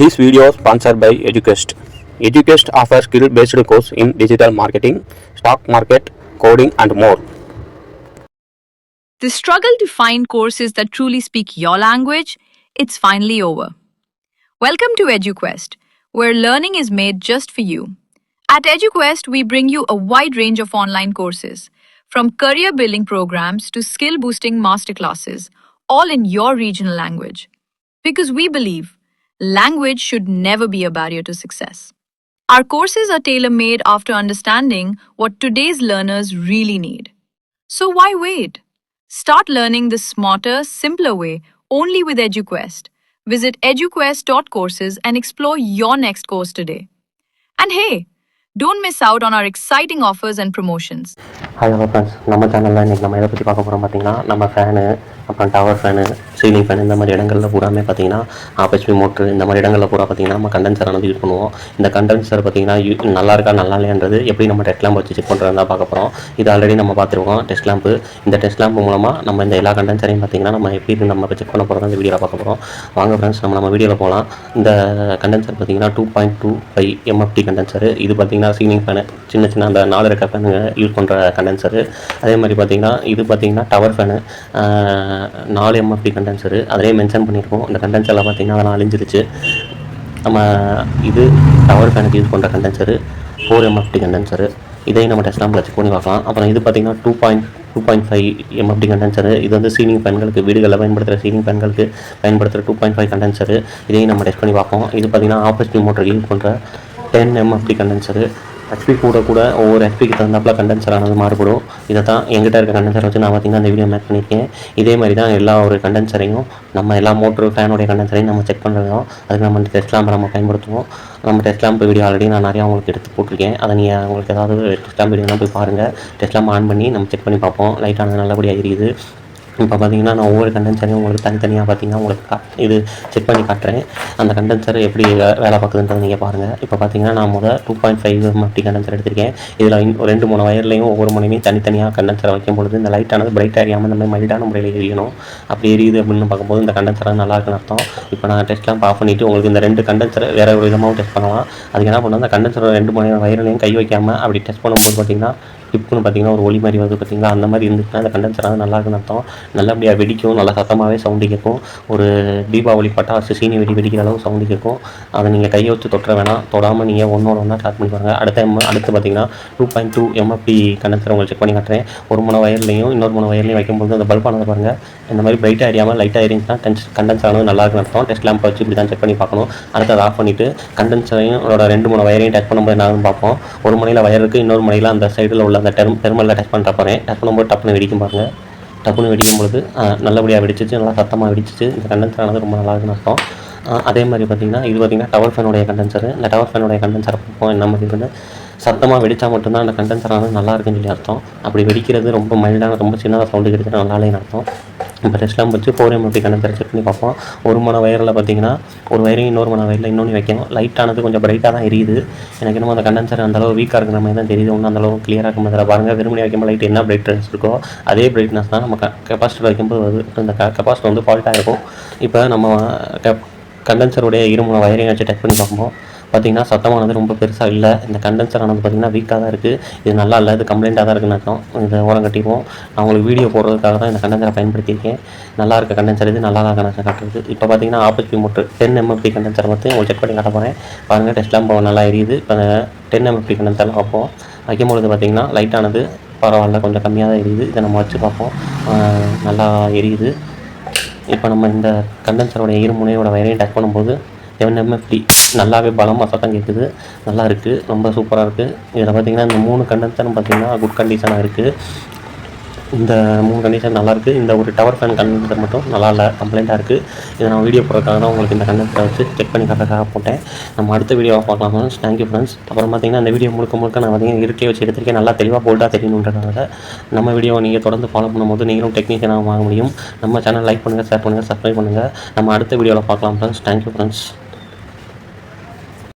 This video is sponsored by EduQuest. EduQuest offers skill-based course in digital marketing, stock market, coding, and more. The struggle to find courses that truly speak your language, it's finally over. Welcome to EduQuest, where learning is made just for you. At EduQuest, we bring you a wide range of online courses, from career building programs to skill boosting masterclasses, all in your regional language. Because we believe language should never be a barrier to success. Our courses are tailor made after understanding what today's learners really need. So why wait? Start learning the smarter, simpler way only with EduQuest. Visit eduquest.courses and explore your next course today. And hey, don't miss out on our exciting offers and promotions. Hello friends, நம்ம சேனலில் இன்றைக்கி நம்ம எதை பற்றி பார்க்க போகிறோம் பார்த்திங்கன்னா, நம்ம ஃபேனு, அப்புறம் டவர் ஃபேனு, சீலிங் ஃபேன், இந்த மாதிரி இடங்களில் பூராமே பார்த்திங்கன்னா ஆப்ஹெச்பி மோட்ரு, இந்த மாதிரி இடங்களில் பூரா பார்த்திங்கன்னா நம்ம கண்டென்சர் ஆனது யூஸ் பண்ணுவோம். இந்த கண்டென்சர் பார்த்திங்கன்னா நல்லா இருக்கா நல்லா இல்லைன்றது எப்படி நம்ம டெஸ்ட் லேம்ப் வச்சு செக் பண்ணுறதா பார்க்க போகிறோம். இது ஆல்ரெடி நம்ம பார்த்துருக்கோம் டெஸ்ட் லேம்ப்பு. இந்த டெஸ்ட் லேம்ப் மூலமாக நம்ம இந்த எல்லா கண்டென்சரையும் பார்த்திங்கன்னா நம்ம எப்படி நம்ம செக் பண்ண போகிறோம் இந்த வீடியோவில் பார்க்க போகிறோம். வாங்க ஃப்ரெண்ட்ஸ், நம்ம வீடியோவில் போகலாம். இந்த கண்டென்சர் பார்த்திங்கன்னா 2.25 MFT கண்டென்சரு. இது பார்த்திங்கன்னா சீலிங் ஃபேனு, சின்ன அந்த 4 ரெக்க ஃபேனுங்க யூஸ் பண்ணுற கண்டென்சரு. அதே மாதிரி பார்த்திங்கன்னா இது பார்த்திங்கன்னா டவர் ஃபேனு, 4 MFT கண்டென்சரு. அதிலே மென்ஷன் பண்ணியிருக்கோம். இந்த கண்டென்சரில் பார்த்திங்கன்னா அதெல்லாம் அழிஞ்சிருச்சு. நம்ம இது டவர் ஃபேனுக்கு யூஸ் பண்ணுற கண்டென்சரு 4 MFT கண்டென்சரு. இதையும் நம்ம டெஸ்ட் லேம்பில் செக் பண்ணி பார்க்கலாம். அப்புறம் இது பார்த்திங்கன்னா 2.5 MFT கண்டென்சரு. இது வந்து சீலிங் ஃபேன்களுக்கு, வீடுகளில் பயன்படுத்துகிற சீலிங் ஃபேன்களுக்கு பயன்படுத்துகிற 2.5 கண்டென்சரு. இதையும் நம்ம டெஸ்ட் பண்ணி பார்ப்போம். இது பார்த்திங்கன்னா ஆப்ஹெச்பி மோட்டர் யூஸ் பண்ணுற 10 MFT கண்டென்சரு. ஹெச்பி கூட ஒவ்வொரு ஹெச்பிக்கு தகுந்தாப்பில் கண்டென்சர் ஆனது மாறுபடும். இதை தான் எங்கிட்ட இருக்க கண்டென்சர் வச்சு நான் பார்த்திங்கன்னா அந்த வீடியோ மேக் பண்ணியிருக்கேன். இதே மாதிரி தான் எல்லா ஒரு கண்டென்சரையும் நம்ம எல்லா மோட்ரு ஃபேனுடைய கண்டென்சரையும் நம்ம செக் பண்ணுறோம். அதுக்கு நம்ம டெஸ்ட் லேம்பை நம்ம பயன்படுத்துவோம். நம்ம டெஸ்ட் லேம்ப் வீடியோ ஆல்ரெடி நான் நிறையா உங்களுக்கு எடுத்து போட்டிருக்கேன். அதை நீங்கள் உங்களுக்கு ஏதாவது டெஸ்ட் லேம்ப் வீடியோலாம் போய் பாருங்கள். டெஸ்ட் லேம்ப் ஆன் பண்ணி நம்ம செக் பண்ணி பார்ப்போம். லைட்டானது நல்லபடியாக எரியுது. இப்போ பார்த்திங்கன்னா நான் ஒவ்வொரு கண்டென்சரையும் உங்களுக்கு தனித்தனியாக பார்த்திங்கன்னா உங்களுக்கு இது செக் பண்ணி காட்டுறேன். அந்த கண்டென்சர் எப்படி வேலை பார்க்குதுன்றதை நீங்கள் பாருங்கள். இப்போ பார்த்திங்கன்னா நான் 2.5 MFT கண்டென்சர் எடுத்திருக்கேன். இதில் 2-3 வயர்லையும் ஒவ்வொரு முனையும் தனித்தனியாக கண்டென்சரை வைக்கும் பொழுது இந்த லைட்டானது பிரைட் எரியாமல் இந்த மாதிரி மைல்டான முறையில் எரியணும். அப்படி எரியுது அப்படின்னு பார்க்கும்போது இந்த கண்டென்சர் நல்லா இருக்குன்னு அர்த்தம். இப்போ நான் டெஸ்ட்லாம் ஆஃப் பண்ணிவிட்டு உங்களுக்கு இந்த 2 கண்டென்சர் வேறு ஒரு விதமாகவும் டெஸ்ட் பண்ணலாம். அதுக்கு என்ன பண்ணணும், அந்த கண்டென்சர் 2 வயர்லையும் கை வைக்காமல் அப்படி டெஸ்ட் பண்ணும்போது பார்த்திங்கன்னா டிப்புன்னு பார்த்திங்கன்னா ஒரு ஒளி மாதிரி வருது பார்த்திங்களா. அந்த மாதிரி இருந்துச்சுன்னா அந்த கண்டென்சராக நல்லா இருக்குன்னு அர்த்தம். நல்லபடியாக வெடிக்கும், நல்லா சத்தமாகவே சவுண்டு கேட்கும். ஒரு தீபாவளி பட்டாசு சீனி வெடிக்கிற அளவு சவுண்டு கேட்கும். அதை நீங்கள் கையை வச்சு தொட்டுற வேணாம், தொடாமல் நீங்கள் ஒன்றா ஸ்டார்ட் பண்ணி பாருங்கள். அடுத்து பார்த்திங்கன்னா 2.2 MFT கண்டென்சர் உங்களுக்கு செக் பண்ணி காட்டுறேன். ஒரு முனை வயர்லையும் இன்னொரு முனை வயர்லையும் வைக்கும்போது அந்த பல்பானதை பாருங்கள். இந்த மாதிரி பிரைட்டாக எரியாமல் லைட்டாக எரிஞ்சுன்னா கண்டென்சர் ஆனது நல்லா இருக்குன்னு அர்த்தம். டெஸ்ட் லேம்ப் வச்சு இப்படி தான் செக் பண்ணி பார்க்கணும். அடுத்து அதை ஆஃப் பண்ணிவிட்டு கண்டென்சரையும் அதோட 2-3 வயரையும் டச் பண்ணும்போது நான் பார்ப்போம். ஒரு முனையில் வயர் இருக்குது, இன்னொரு முனையில் அந்த சைடில் உள்ள அந்த டெர்மலில் டச் பண்ணுற போகிறேன். டச் பண்ணும்போது டப்புன்னு வெடிக்கும் பாருங்கள். டப்புன்னு வெடிக்கும் பொழுது நல்லபடியாக வெடிச்சிச்சு, நல்லா சத்தமாக வெடிச்சிச்சு. இந்த கண்டென்சர் ஆனது ரொம்ப நல்லா இருக்குன்னு அர்த்தம். அதே மாதிரி பார்த்திங்கன்னா இது பார்த்திங்கன்னா டவர் ஃபேனுடைய கண்டென்சரு. இந்த டவர் ஃபேனுடைய கண்டென்சரை பார்ப்போம் என்ன மாதிரி இருக்குன்னு. சத்தமாக வெடித்தா மட்டும்தான் அந்த கண்டென்சர் ஆனது நல்லா இருக்குன்னு சொல்லி அர்த்தம். அப்படி வெடிக்கிறது ரொம்ப மைல்டான ரொம்ப சின்னதாக சவுண்டு கிடைக்கிறது நல்லாலேன்னு அர்த்தம். இப்போ டெஸ்ட் லேம்ப் வச்சு 4 MFT கண்டென்சரை செக் பண்ணி பார்ப்போம். ஒரு முனை வயரில் பார்த்திங்கன்னா ஒரு வயரையும் இன்னொரு முனை வயரில் இன்னொன்று வைக்கணும். லைட்டானது கொஞ்சம் பிரைட்டாக தான் எரியுது. எனக்கு என்னமோ அந்த கண்டென்சர் அந்தளவு வீக்காக இருக்கிற மாதிரி தான் தெரியுது. ஒன்றும் அந்தளவு கிளியராக இருக்கும். அதில் பாருங்கள், வெறுமனே வைக்கும்போது லைட் என்ன பிரைட்னஸ் இருக்கோ அதே பிரைட்னஸ் தான் நம்ம கெப்பாசிட்டர் வைக்கும்போது வருது. இந்த கெப்பாசிட்டர் வந்து ஃபால்ட்டாக இருக்கும். இப்போ நம்ம கண்டென்சருடைய 2-3 வயரையும் வச்சு டெஸ்ட் பண்ணி பார்ப்போம். பார்த்திங்கன்னா சத்தமானது ரொம்ப பெருசாக இல்லை. இந்த கண்டென்சர் ஆனது பார்த்திங்கன்னா வீக்காக தான் இருக்குது. இது நல்லா இல்லை, இது கம்ப்ளைண்ட்டாக தான் இருக்குன்னு அர்த்தம். இதை ஓரம் கட்டிடுவோம். நான் உங்களுக்கு வீடியோ போடுறதுக்காக தான் இந்த கண்டென்சரை பயன்படுத்தியிருக்கேன். நல்லா இருக்க கண்டென்சர் இது, நல்லா தான் கண்டென்சர் காட்டுறது. இப்போ பார்த்திங்கன்னா ஆப்ஹெச்பி மோட்டர் 10 MFT கண்டென்சர் பார்த்து உங்களுக்கு செக் பண்ணி காட்ட போகிறேன். பாருங்கள், டெஸ்ட் லேம்ப் நல்லா எரியுது. இப்போ 10 MFT கண்டென்சரில் வைப்போம். வைக்கும்பொழுது பார்த்திங்கன்னா லைட்டானது பரவாயில்ல, கொஞ்சம் கம்மியாக தான் எரியுது. இதை நம்ம வச்சு பார்ப்போம். நல்லா எரியுது. இப்போ நம்ம இந்த கண்டென்சரோடைய 2 முனையோட வயரையும் டச் பண்ணும்போது 7 MFT நல்லாவே பலமாக சத்தம் கேட்குது. நல்லா இருக்குது, ரொம்ப சூப்பராக இருக்குது. இதில் பார்த்திங்கன்னா இந்த 3 கண்டென்சரும் பார்த்திங்கன்னா குட் கண்டிஷனாக இருக்குது. இந்த 3 கண்டிஷன் நல்லாயிருக்கு. இந்த ஒரு டவர் ஃபேன் கண்டென்சர் மட்டும் நல்லா இல்லை, கம்ப்ளைண்ட்டாக இருக்குது. இதை நான் வீடியோ போடுறதுக்காக தான் உங்களுக்கு இந்த கண்டென்சரை வச்சு செக் பண்ணி காட்டுறதுக்காக போட்டேன். நம்ம அடுத்த வீடியோவை பார்க்கலாம் ஃப்ரெண்ட்ஸ். Thank you friends. அப்புறம் பார்த்திங்கன்னா இந்த வீடியோ முழுக்க நான் பார்த்திங்கன்னா இருக்கே வச்சு எடுத்திருக்கேன். நல்லா தெளிவாக போல்டாக தெரியணுன்றதுனால நம்ம வீடியோவை நீங்கள் தொடர்ந்து ஃபாலோ பண்ணும்போது நீங்களும் டெக்னீஷியனாக வாங்க முடியும். நம்ம சேனல் லைக் பண்ணுங்கள், ஷேர் பண்ணுங்கள், சப்ஸ்கிரைப் பண்ணுங்கள். நம்ம அடுத்த வீடியோவில் பார்க்கலாம் ஃப்ரெண்ட்ஸ். Thank you friends.